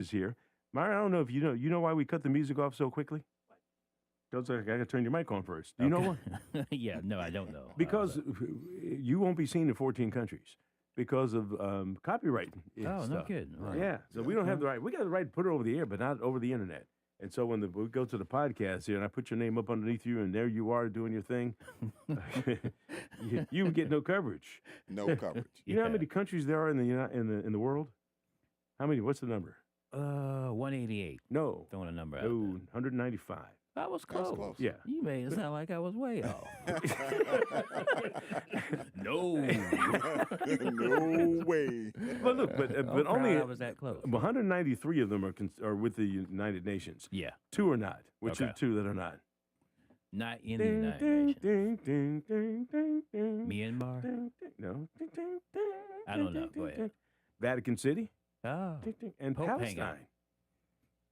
is here. Myron, I don't know if you know why we cut the music off so quickly? Because I got to turn your mic on first. Do you know why? Yeah, no, I don't know. Because you won't be seen in 14 countries because of copyright Oh, stuff. no kidding. Wow. Yeah, so we don't have the right. We got the right to put it over the air, but not over the internet. And so when we go to the podcast here, and I put your name up underneath you, and there you are doing your thing, you get no coverage. No coverage. You know how many countries there are in the world? How many? What's the number? 188. No. Throwing a number out No, there. 195. I was close. close. Yeah. You made it sound like I was way off. No. No way. But look, but I'm only proud I was that close. 193 of them are with the United Nations. Yeah. 2 are not. Which Okay. are 2 that are not? Not in the Ding, United ding, Nations. ding, ding, ding, ding, ding. Myanmar? Ding, ding. No. Ding, ding, ding, I don't ding, know. ding, Go ahead. ding. Vatican City. Oh. Ding, ding. And Pope Palestine. hanging.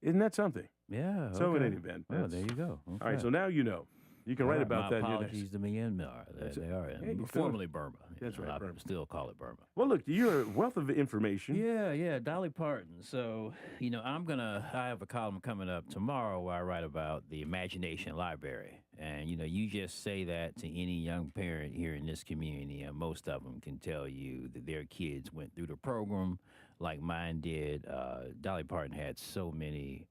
Isn't that something? Yeah. So okay. in any event, Oh, that's- there you go. All right, so now you know. You can write about my that in your apologies next. to Myanmar. They are Hey, you formerly Burma. That's right, I Burma. still call it Burma. Well, look, you're a wealth of information. Yeah, Dolly Parton. So, I have a column coming up tomorrow where I write about the Imagination Library. And, you just say that to any young parent here in this community, and most of them can tell you that their kids went through the program like mine did. Dolly Parton had so many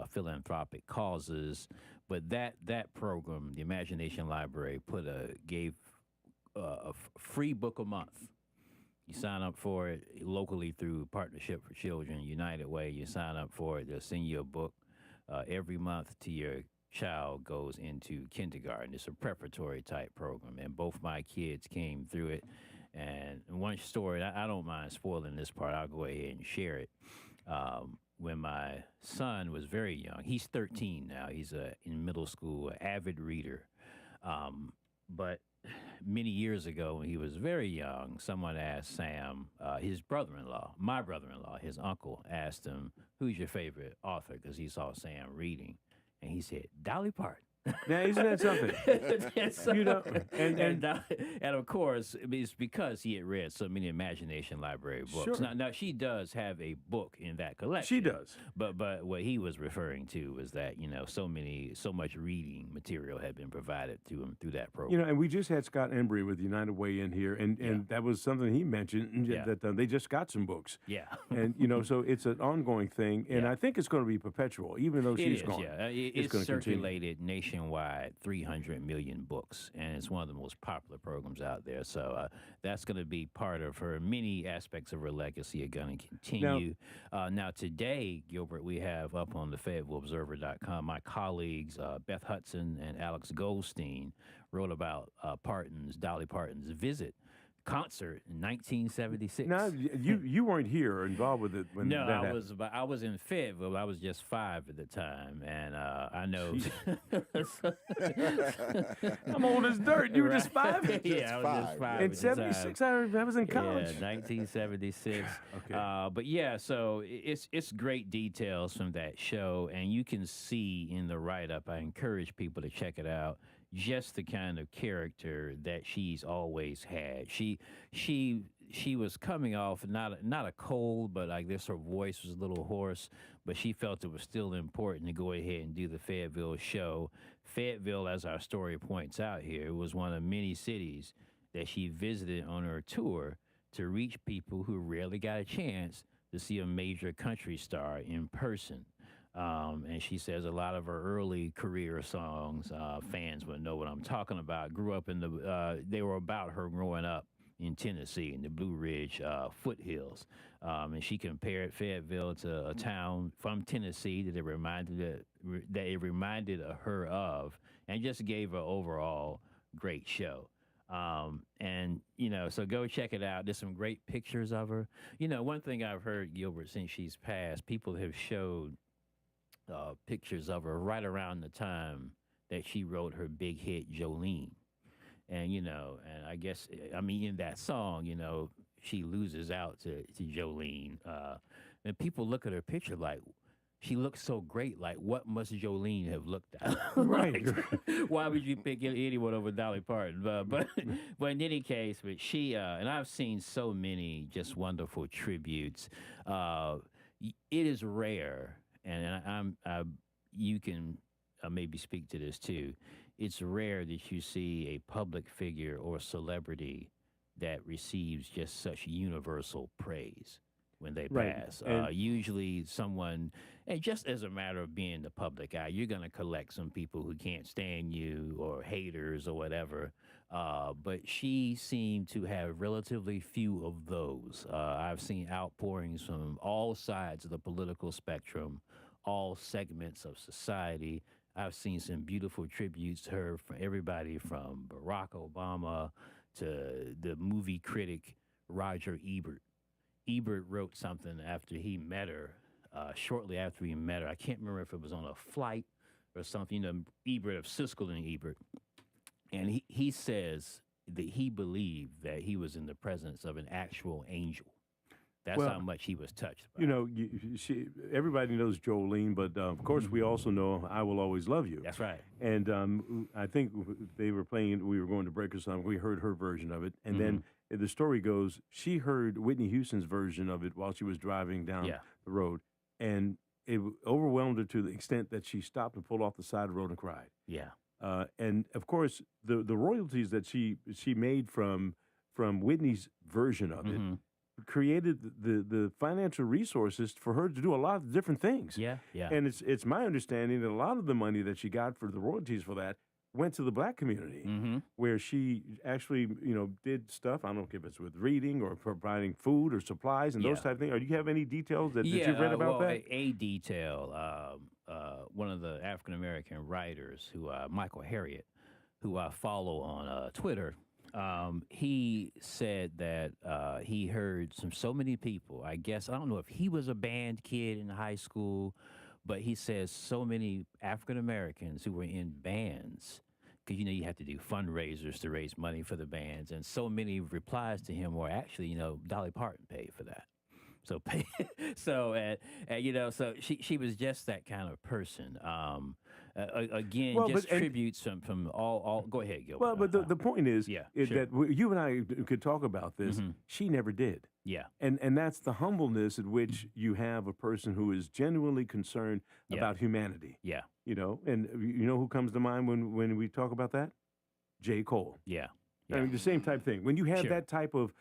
philanthropic causes, but that program, the Imagination Library, gave a free book a month. You sign up for it locally through Partnership for Children, United Way. You sign up for it, they'll send you a book every month to your child goes into kindergarten. It's a preparatory type program, and both my kids came through it. And one story, I don't mind spoiling this part, I'll go ahead and share it. When my son was very young, he's 13 now, he's in middle school, an avid reader. But many years ago, when he was very young, someone asked Sam, his brother-in-law, my brother-in-law, his uncle, asked him, "Who's your favorite author?" Because he saw Sam reading. And he said, "Dolly Parton." Now, isn't that something? So- You know, and of course, it's because he had read so many Imagination Library books. Sure. Now, she does have a book in that collection. She does. But what he was referring to was that, so much reading material had been provided to him through that program. And we just had Scott Embry with United Way in here, and that was something he mentioned, Yeah. that they just got some books. Yeah. And, so it's an ongoing thing, and Yeah. I think it's going to be perpetual, even though It she's is, gone. yeah. It's It's gonna continue. circulated nationwide, 300 million books, and it's one of the most popular programs out there. So that's going to be part of her. Many aspects of her legacy are going to continue. Now, today, Gilbert, we have up on the FayettevilleObserver.com, my colleagues, Beth Hudson and Alex Goldstein, wrote about Dolly Parton's visit concert in 1976. Now, you weren't here or involved with it when No, that I happened. I was in Fayetteville. I was just 5 at the time, and I know. I'm old as dirt. You were just 5? Yeah, I was just 5 In at the 76, time. I was in college. Yeah, 1976. Okay. But yeah, so it's great details from that show, and you can see in the write-up. I encourage people to check it out. Just the kind of character that she's always had. She was coming off not a cold, but I guess her voice was a little hoarse. But she felt it was still important to go ahead and do the Fayetteville show. Fayetteville, as our story points out here, was one of many cities that she visited on her tour to reach people who rarely got a chance to see a major country star in person. And she says a lot of her early career songs, fans would know what I'm talking about, grew up in they were about her growing up in Tennessee in the Blue Ridge foothills. And she compared Fayetteville to a town from Tennessee that it reminded her of, and just gave her overall great show. So go check it out. There's some great pictures of her. One thing I've heard, Gilbert, since she's passed, people have showed pictures of her right around the time that she wrote her big hit Jolene. And, and I guess, in that song, she loses out to Jolene. And people look at her picture like, she looks so great. Like, what must Jolene have looked at? Right. Why would you pick anyone over Dolly Parton? But in any case, but she, and I've seen so many just wonderful tributes. it is rare, and you can maybe speak to this too. It's rare that you see a public figure or celebrity that receives just such universal praise when they Right. pass. And Usually, someone, and just as a matter of being the public eye, you're going to collect some people who can't stand you or haters or whatever. But she seemed to have relatively few of those. I've seen outpourings from all sides of the political spectrum, all segments of society. I've seen some beautiful tributes to her from everybody from Barack Obama to the movie critic Roger Ebert. Ebert wrote something after he met her, shortly after he met her. I can't remember if it was on a flight or something. You know, Ebert of Siskel and Ebert. And he says that he believed that he was in the presence of an actual angel. That's well, how much he was touched by. you know, everybody knows Jolene, but of course we also know "I Will Always Love You." That's right. And I think they were playing. We were going to break or something. We heard her version of it, and then the story goes she heard Whitney Houston's version of it while she was driving down Yeah. the road, and it overwhelmed her to the extent that she stopped and pulled off the side of the road and cried. Yeah. And of course, the royalties that she made from Whitney's version of it created the financial resources for her to do a lot of different things. Yeah. Yeah. And it's my understanding that a lot of the money that she got for the royalties for that went to the black community, where she actually, did stuff. I don't know if it's with reading or providing food or supplies and those Yeah. type of things. Or do you have any details that Yeah, you've read about well, that? a detail. One of the African American writers, who Michael Harriot, who I follow on Twitter, he said that he heard so many people. I guess I don't know if he was a band kid in high school, but he says so many African Americans who were in bands. Because you have to do fundraisers to raise money for the bands, and so many replies to him were actually, Dolly Parton paid for that. So, so she was just that kind of person. Again, Well, just and tributes from all. Go ahead, Gilbert. well, but the point is, Yeah, is sure. that you and I could talk about this. She never did. Yeah, And that's the humbleness at which you have a person who is genuinely concerned Yeah. about humanity. yeah, And you know who comes to mind when we talk about that? J. Cole. yeah, I yeah. mean, the same type thing. When you have Sure. that type of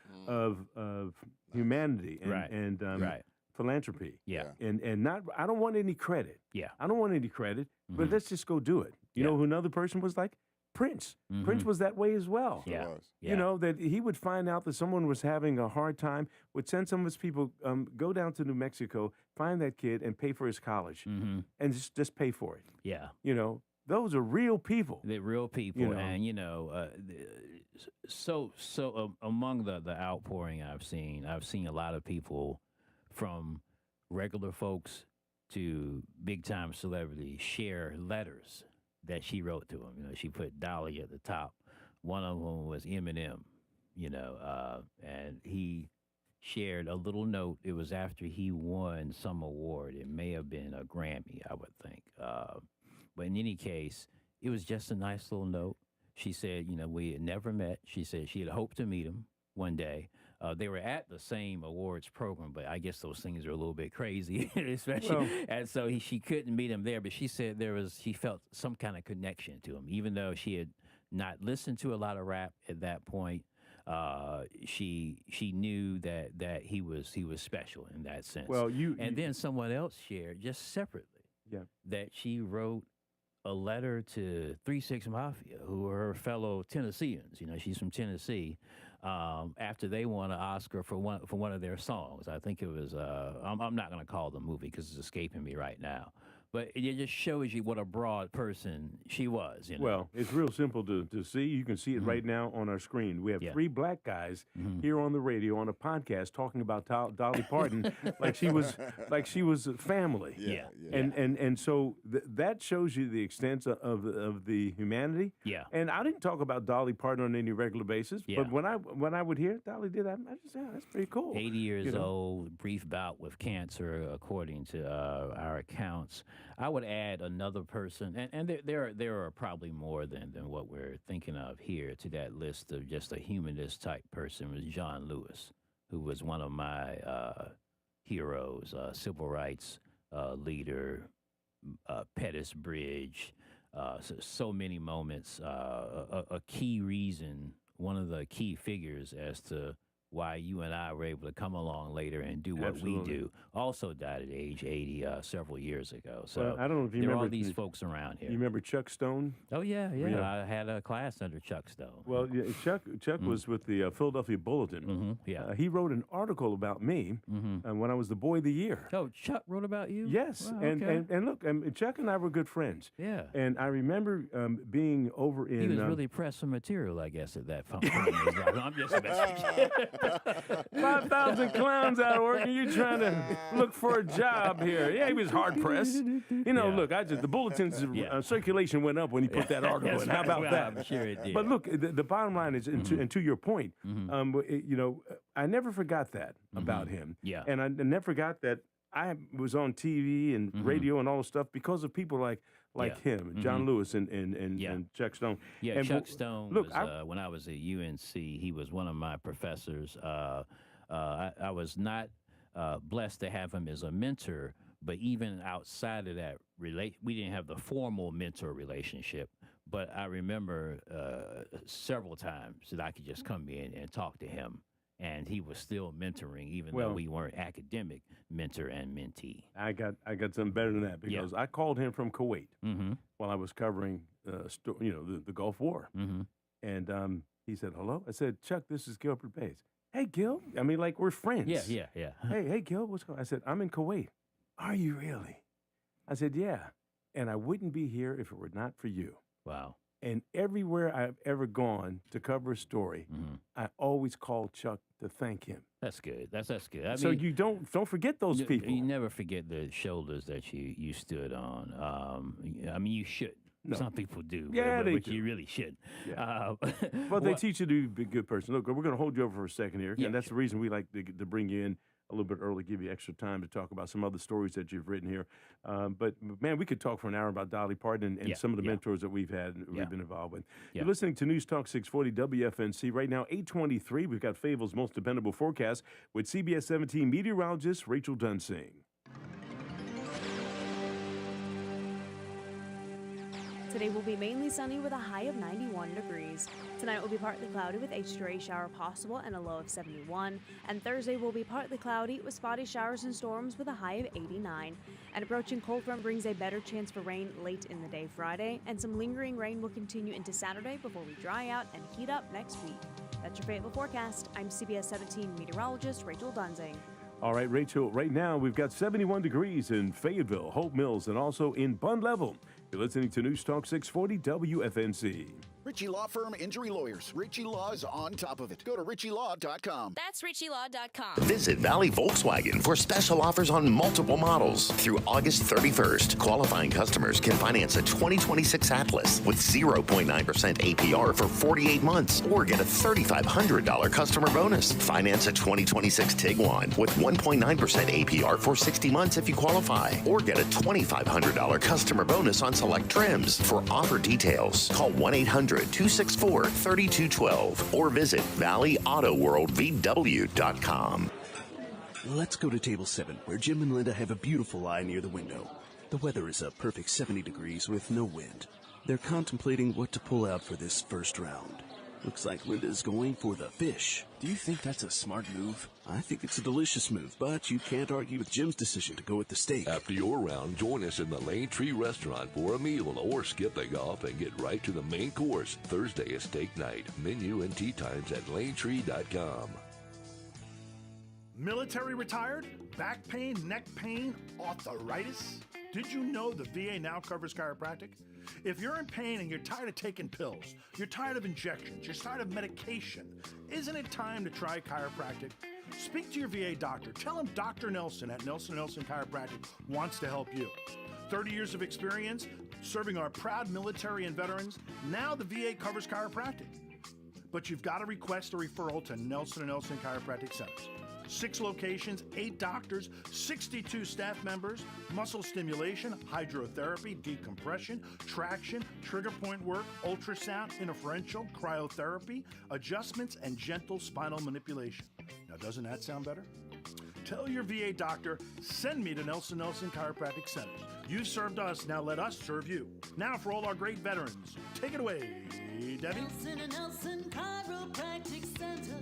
humanity and, Right. Right. philanthropy, Yeah, and not, I don't want any credit. yeah. I don't want any credit, but Mhm. let's just go do it. You Yeah. know who another person was like? Prince. Prince was that way as well. Yeah. was. Yeah. You know, that he would find out that someone was having a hard time, would send some of his people, go down to New Mexico, find that kid, and pay for his college, Mm-hmm. and just pay for it. Yeah. Those are real people. They're real people, know. and among the outpouring I've seen a lot of people, from regular folks to big time celebrities, share letters that she wrote to them. She put Dolly at the top. One of them was Eminem, and he shared a little note. It was after he won some award. It may have been a Grammy, I would think. But in any case, it was just a nice little note. She said, we had never met. She said she had hoped to meet him one day. They were at the same awards program, but I guess those things are a little bit crazy, especially. Well- And so she couldn't meet him there. But she said she felt some kind of connection to him, even though she had not listened to a lot of rap at that point. She knew that he was special in that sense. Well, and then someone else shared just separately Yeah. that she wrote a letter to 3-6 Mafia, who are her fellow Tennesseans. She's from Tennessee. After they won an Oscar for one of their songs, I think it was. I'm not going to call the movie because it's escaping me right now. But it just shows you what a broad person she was. Well, it's real simple to see. You can see it right now on our screen. We have Yeah. 3 black guys here on the radio on a podcast talking about Dolly Parton like she was family. Yeah. And so that shows you the extent of the humanity. Yeah. And I didn't talk about Dolly Parton on any regular basis, Yeah. but when I would hear Dolly did that, I just say, that's pretty cool. 80 years You know? old, brief bout with cancer, according to our accounts. I would add another person, and there are probably more than what we're thinking of here to that list of just a humanist type person, was John Lewis, who was one of my heroes, civil rights leader, Pettus Bridge, so many moments. A key reason, one of the key figures as to why you and I were able to come along later and do what we do, also died at age 80 several years ago. So well, I don't know if you there remember are all these folks around here. You remember Chuck Stone? Oh, yeah. I had a class under Chuck Stone. Well, yeah, Chuck was with the Philadelphia Bulletin. Yeah. He wrote an article about me when I was the Boy of the Year. Oh, Chuck wrote about you? Yes. Wow, and look, Chuck and I were good friends. Yeah. And I remember being over in... He was really pressed for material, I guess, at that point. I'm just messing. 5,000 clowns out working. You trying to look for a job here? Yeah, he was hard pressed. You know, look, the Bulletin's circulation went up when he put that article in. How about that? I'm sure it did. But look, the bottom line is, and to your point, I never forgot that about him. Yeah. And I never forgot that I was on TV and radio and all this stuff because of people like him, John Lewis and Chuck Stone. Yeah, and Chuck Stone was, when I was at UNC, he was one of my professors. I was not blessed to have him as a mentor, but even outside of that, we didn't have the formal mentor relationship. But I remember several times that I could just come in and talk to him, and he was still mentoring, even though we weren't academic mentor and mentee. I got something better than that because I called him from Kuwait while I was covering the Gulf War, and he said hello. I said, Chuck, this is Gilbert Bates. Hey, Gil. I mean, like we're friends. Yeah. Hey, Gil, what's going on? I said, I'm in Kuwait. Are you really? I said, yeah. And I wouldn't be here if it were not for you. Wow. And everywhere I've ever gone to cover a story, I always call Chuck to thank him. That's good. That's good. I so mean, you don't forget those people. You never forget the shoulders that you stood on. I mean, you should. No. Some people do. Yeah, but you really should. Yeah. Well, they teach you to be a good person. Look, we're going to hold you over for a second here, and that's the reason we like to bring you in a little bit early, give you extra time to talk about some other stories that you've written here. But, man, we could talk for an hour about Dolly Parton and some of the mentors that we've had and we've been involved with. You're listening to News Talk 640 WFNC. Right now, 8:23. We've got Fayetteville's most dependable forecast with CBS 17 meteorologist Rachel Dunsing. Today will be mainly sunny with a high of 91 degrees. Tonight will be partly cloudy with a stray shower possible and a low of 71. And Thursday will be partly cloudy with spotty showers and storms with a high of 89. An approaching cold front brings a better chance for rain late in the day Friday, and some lingering rain will continue into Saturday before we dry out and heat up next week. That's your Fayetteville forecast. I'm CBS 17 meteorologist Rachel Dunsing. All right, Rachel, right now we've got 71 degrees in Fayetteville, Hope Mills, and also in Bund Level. You're listening to News Talk 640 WFNC. Ritchie Law Firm Injury Lawyers. Ritchie Law is on top of it. Go to ritchielaw.com. That's ritchielaw.com. Visit Valley Volkswagen for special offers on multiple models. Through August 31st, qualifying customers can finance a 2026 Atlas with 0.9% APR for 48 months or get a $3,500 customer bonus. Finance a 2026 Tiguan with 1.9% APR for 60 months if you qualify, or get a $2,500 customer bonus on select trims. For offer details, call 1-800-264-3212 or visit ValleyAutoWorldVW.com. Let's go to table 7, where Jim and Linda have a beautiful lie near the window. The weather is a perfect 70 degrees with no wind. They're contemplating what to pull out for this first round. Looks like Linda's going for the fish. Do you think that's a smart move? I think it's a delicious move, but you can't argue with Jim's decision to go with the steak. After your round, join us in the Lane Tree Restaurant for a meal or skip the golf and get right to the main course. Thursday is steak night. Menu and tea times at lanetree.com. Military retired? Back pain, neck pain, arthritis? Did you know the VA now covers chiropractic? If you're in pain and you're tired of taking pills, you're tired of injections, you're tired of medication, isn't it time to try chiropractic? Speak to your VA doctor. Tell him Dr. Nelson at Nelson & Nelson Chiropractic wants to help you. 30 years of experience serving our proud military and veterans. Now the VA covers chiropractic. But you've got to request a referral to Nelson & Nelson Chiropractic Centers. 6 locations, 8 doctors, 62 staff members, muscle stimulation, hydrotherapy, decompression, traction, trigger point work, ultrasound, interferential, cryotherapy, adjustments, and gentle spinal manipulation. Now, doesn't that sound better? Tell your VA doctor, send me to Nelson Nelson Chiropractic Center. You've served us, now let us serve you. Now for all our great veterans, take it away, Debbie. Nelson Chiropractic Center.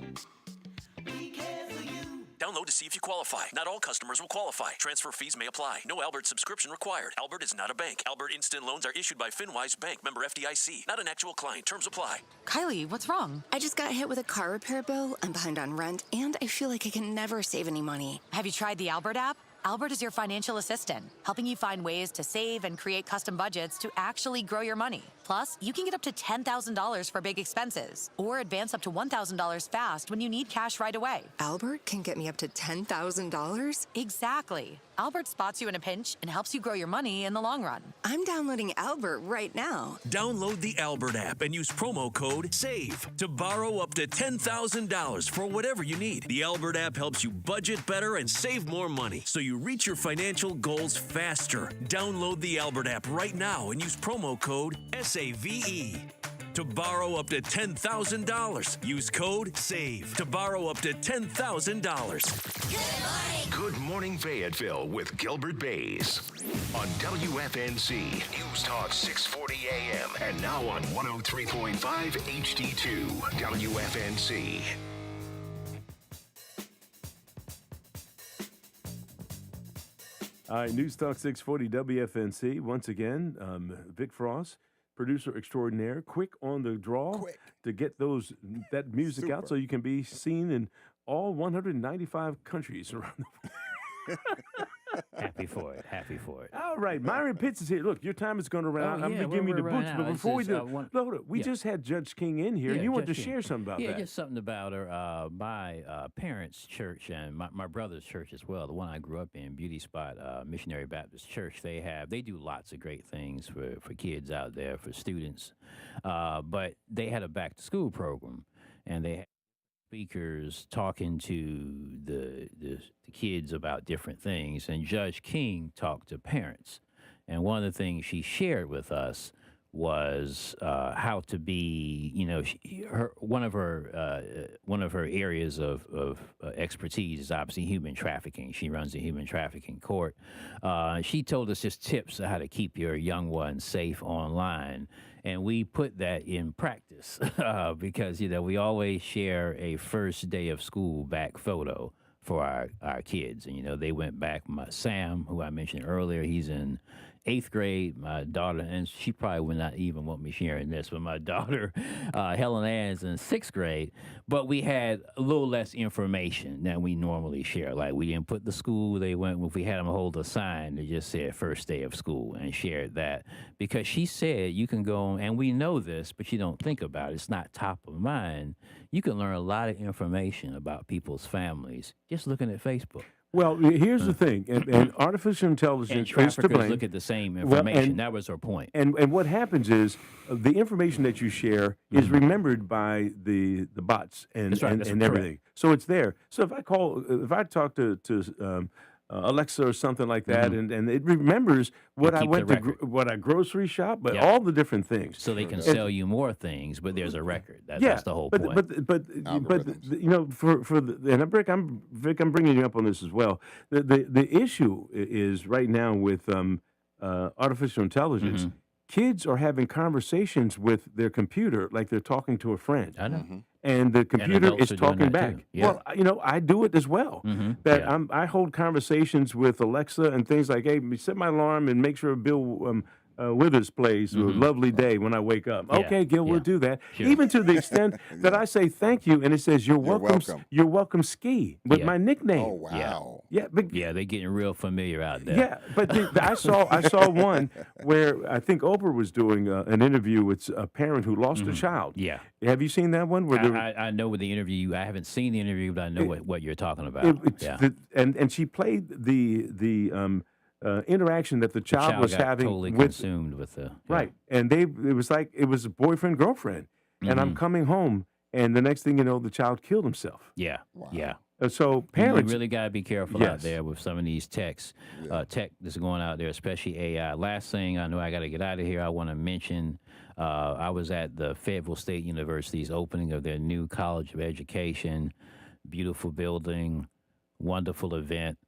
We care for you. Download to see if you qualify. Not all customers will qualify. Transfer fees may apply. No Albert subscription required. Albert is not a bank. Albert Instant Loans are issued by FinWise Bank, member FDIC. Not an actual client. Terms apply. Kylie, what's wrong? I just got hit with a car repair bill. I'm behind on rent, and I feel like I can never save any money. Have you tried the Albert app? Albert is your financial assistant, helping you find ways to save and create custom budgets to actually grow your money. Plus, you can get up to $10,000 for big expenses or advance up to $1,000 fast when you need cash right away. Albert can get me up to $10,000? Exactly. Albert spots you in a pinch and helps you grow your money in the long run. I'm downloading Albert right now. Download the Albert app and use promo code SAVE to borrow up to $10,000 for whatever you need. The Albert app helps you budget better and save more money so you reach your financial goals faster. Download the Albert app right now and use promo code SAVE to borrow up to $10,000. Use code SAVE to borrow up to $10,000. Good Morning Fayetteville with Gilbert Bays on WFNC News Talk 640 AM and now on 103.5 HD2 WFNC. All right, News Talk 640 WFNC. Once again, Vic Frost, producer extraordinaire, quick on the draw to get that music out so you can be seen in all 195 countries around the world. Happy for it. Happy for it. All right, Myron Pitts is here. Look, your time is going to run out. I'm going to give you the boots, but before we do, we just had Judge King in here. You wanted to share something about that. Yeah, just something about her. My parents' church and my brother's church as well, the one I grew up in, Beauty Spot Missionary Baptist Church. They do lots of great things for kids out there, for students. But they had a back to school program, and they had speakers talking to the kids about different things, and Judge King talked to parents. And one of the things she shared with us was how to be, one of her areas of expertise is obviously human trafficking. She runs a human trafficking court. She told us just tips on how to keep your young ones safe online. And we put that in practice because, we always share a first day of school back photo for our kids. And, they went back. Sam, who I mentioned earlier, he's in 8th grade. My daughter, and she probably would not even want me sharing this, but my daughter, Helen Ann's in 6th grade. But we had a little less information than we normally share. Like, we didn't put the school they went. If we had them hold a sign that just said first day of school and shared that, because she said you can go on, and we know this, but you don't think about it. It's not top of mind. You can learn a lot of information about people's families just looking at Facebook. Well, here's the thing, and artificial intelligence and is to blame. traffickers look at the same information. That was her point. And what happens is the information that you share is remembered by the bots and everything. Correct. So it's there. So if I talk to Alexa or something like that, and it remembers what I went to, what I grocery shop, but all the different things. So they can sell you more things, but there's a record. That's the whole point. But Vic, I'm bringing you up on this as well. The issue is right now with artificial intelligence. Kids are having conversations with their computer like they're talking to a friend. I know. And the computer is talking back. Yeah. Well, I do it as well. I hold conversations with Alexa and things like, hey, set my alarm and make sure Bill Withers plays a lovely day when I wake up. Okay, Gil, we'll do that. Sure. Even to the extent that I say thank you, and it says you're welcome Ski with my nickname. Oh wow. Yeah, they're getting real familiar out there. Yeah, but I saw one where I think Oprah was doing an interview with a parent who lost a child. Yeah. Have you seen that one? I know with the interview. I haven't seen the interview, but I know what you're talking about. And she played the interaction that the child was got having totally consumed with the right, and it was like it was a boyfriend girlfriend, and I'm coming home, and the next thing you know, the child killed himself. Yeah, yeah. So parents, you really got to be careful out there with some of these tech that's going out there, especially AI. Last thing, I know I got to get out of here. I want to mention I was at the Fayetteville State University's opening of their new College of Education, beautiful building. wonderful event.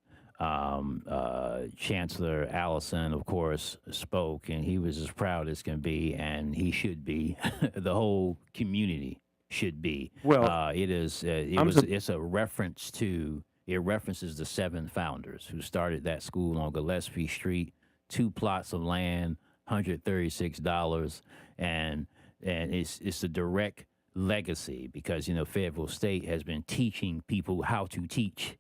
Chancellor Allison, of course, spoke, and he was as proud as can be, and he should be. The whole community should be. Well, it's a reference to. It references the 7 founders who started that school on Gillespie Street, 2 plots of land, $136, and it's a direct legacy because Fayetteville State has been teaching people how to teach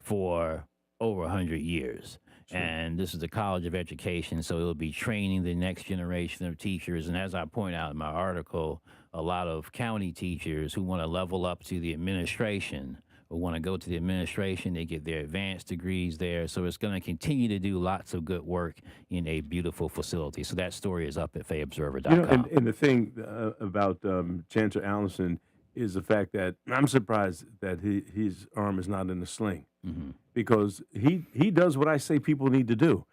for over 100 years. Sure. And this is the College of Education, so it'll be training the next generation of teachers. And as I point out in my article, a lot of county teachers who want to level up to the administration or want to go to the administration, they get their advanced degrees there. So it's going to continue to do lots of good work in a beautiful facility. So that story is up at FayObserver.com. And the thing about Chancellor Allison is the fact that I'm surprised that his arm is not in a sling. Mm-hmm. Because he does what I say people need to do.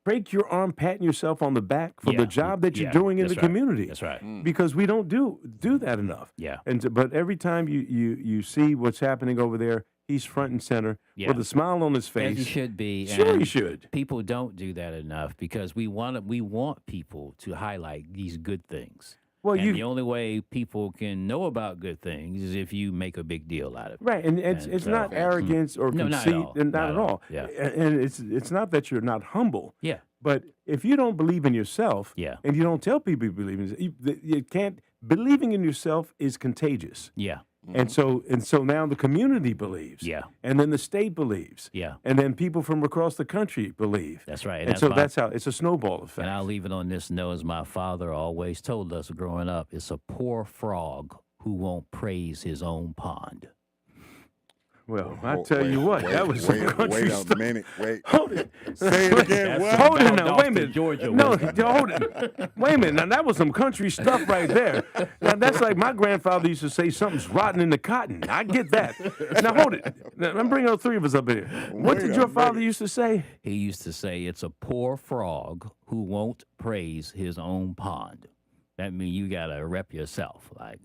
Break your arm patting yourself on the back for the job that you're doing in the community. That's right. Because we don't do that enough. Yeah. But every time you see what's happening over there, he's front and center with a smile on his face. As he should be. Sure, and he should. People don't do that enough because we want people to highlight these good things. Well, the only way people can know about good things is if you make a big deal out of it. Right, and it's not arrogance or conceit, not at all. Yeah. And it's not that you're not humble. Yeah. But if you don't believe in yourself, and you don't tell people you believe in yourself, you can't. Believing in yourself is contagious. Yeah. And so now the community believes. Yeah. And then the state believes. Yeah. And then people from across the country believe. That's right. And so that's how it's a snowball effect. And I'll leave it on this note, as my father always told us growing up, it's a poor frog who won't praise his own pond. Well, I tell you what, that was some country stuff. Wait a minute, wait. Hold it. Say it again. What? Hold it now. Wait a minute. Georgia, no, hold it. Wait a minute. Now that was some country stuff right there. Now that's like my grandfather used to say something's rotten in the cotton. I get that. Now hold it. Now, I'm bringing all 3 of us up here. What did your father used to say? He used to say it's a poor frog who won't praise his own pond. That means you gotta rep yourself, like.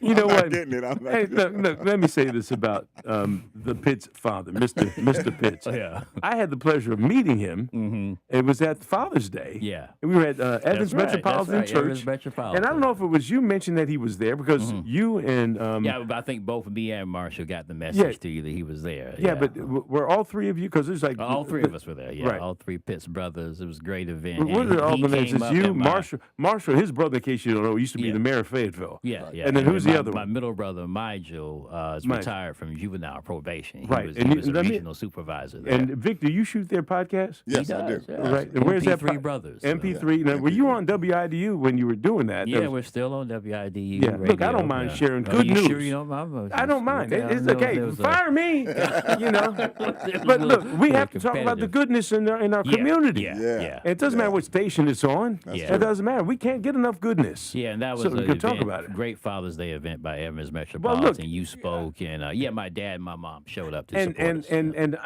You know what? Hey, look, let me say this about the Pitts father, Mr. Pitts. Yeah. I had the pleasure of meeting him. Mm-hmm. It was at Father's Day. Yeah. And we were at Evans Metropolitan Church. Evans Metropolitan. And I don't know if it was you mentioned that he was there because you and but I think both me and Marshall got the message to you that he was there. Yeah, but were all 3 of you? Because there's like all 3 of us were there. Yeah, right. All 3 Pitts brothers. It was a great event. What are all the names? It's you, Marshall, his brother, in case you don't know, used to be the mayor of Fayetteville. Yeah. And then who's the other one? My middle brother, Nigel, is retired from juvenile probation. He right. was a regional supervisor there. And Victor, you shoot their podcast? Yes, I do. Yeah. Right. And where's that? MP3 Brothers. MP3. Now, were you on WIDU when you were doing that? Yeah, we're still on WIDU. Yeah. Radio. Look, I don't mind sharing good news. Sure you don't mind? I don't mind. It's okay. Fire me. But look, we have to talk about the goodness in our community. Yeah. And it doesn't matter what station it's on. It doesn't matter. We can't get enough goodness. Yeah, and that was so we can talk about it. Great Father's Day event by Evans Metropolitan. Well, look, you spoke, and my dad and my mom showed up to support us. And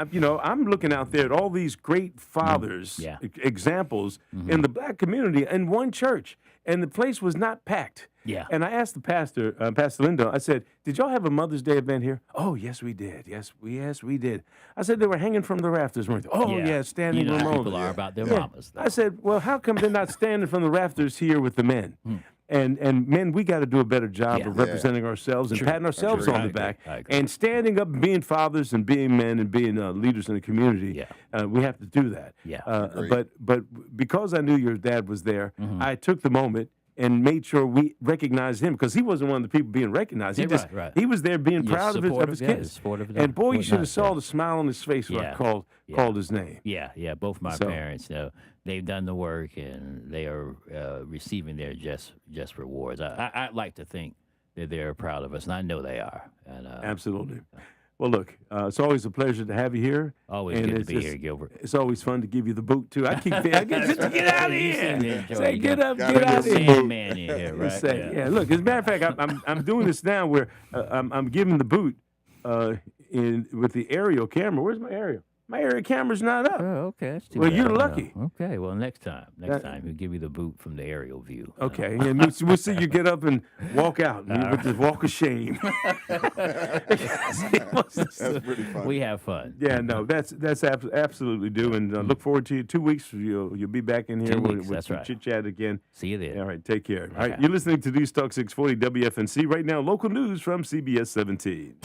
I'm looking out there at all these great fathers, examples in the black community in one church, and the place was not packed. Yeah. And I asked the pastor, Pastor Lindo, I said, did y'all have a Mother's Day event here? Oh, yes, we did. Yes, we did. I said, they were hanging from the rafters, weren't they? Oh, yeah, standing room only. People are about their mamas, though. I said, well, how come they're not standing from the rafters here with the men? And men, we got to do a better job of representing ourselves and patting ourselves on the back and standing up and being fathers and being men and being leaders in the community. We have to do that. But because I knew your dad was there, I took the moment and made sure we recognized him because he wasn't one of the people being recognized. He was there being proud of his kids. And boy, you should have saw the smile on his face when I called his name. Yeah. Both my parents, they've done the work and they are receiving their just rewards. I'd like to think that they're proud of us, and I know they are. And, absolutely. Well, look, it's always a pleasure to have you here. Always good to be here, Gilbert. It's always fun to give you the boot, too. I get just to get out of here. Say, get up, get out of here. Sandman in here, right? Yeah, look, as a matter of fact, I'm doing this now where I'm giving the boot with the aerial camera. Where's my aerial? My area camera's not up. Oh, okay. That's too Well, bad. you're Oh, lucky. Okay, well, next time he'll give you the boot from the aerial view. Okay, and we'll see you get up and walk out with this walk of shame. That's pretty funny. We have fun. Yeah, no, that's absolutely due, and look forward to you. 2 weeks, you'll be back in here. 2 We'll weeks, that's right. Chit chat again. See you then. All right, take care. All right, you're listening to News Talk 640 WFNC right now. Local news from CBS 17.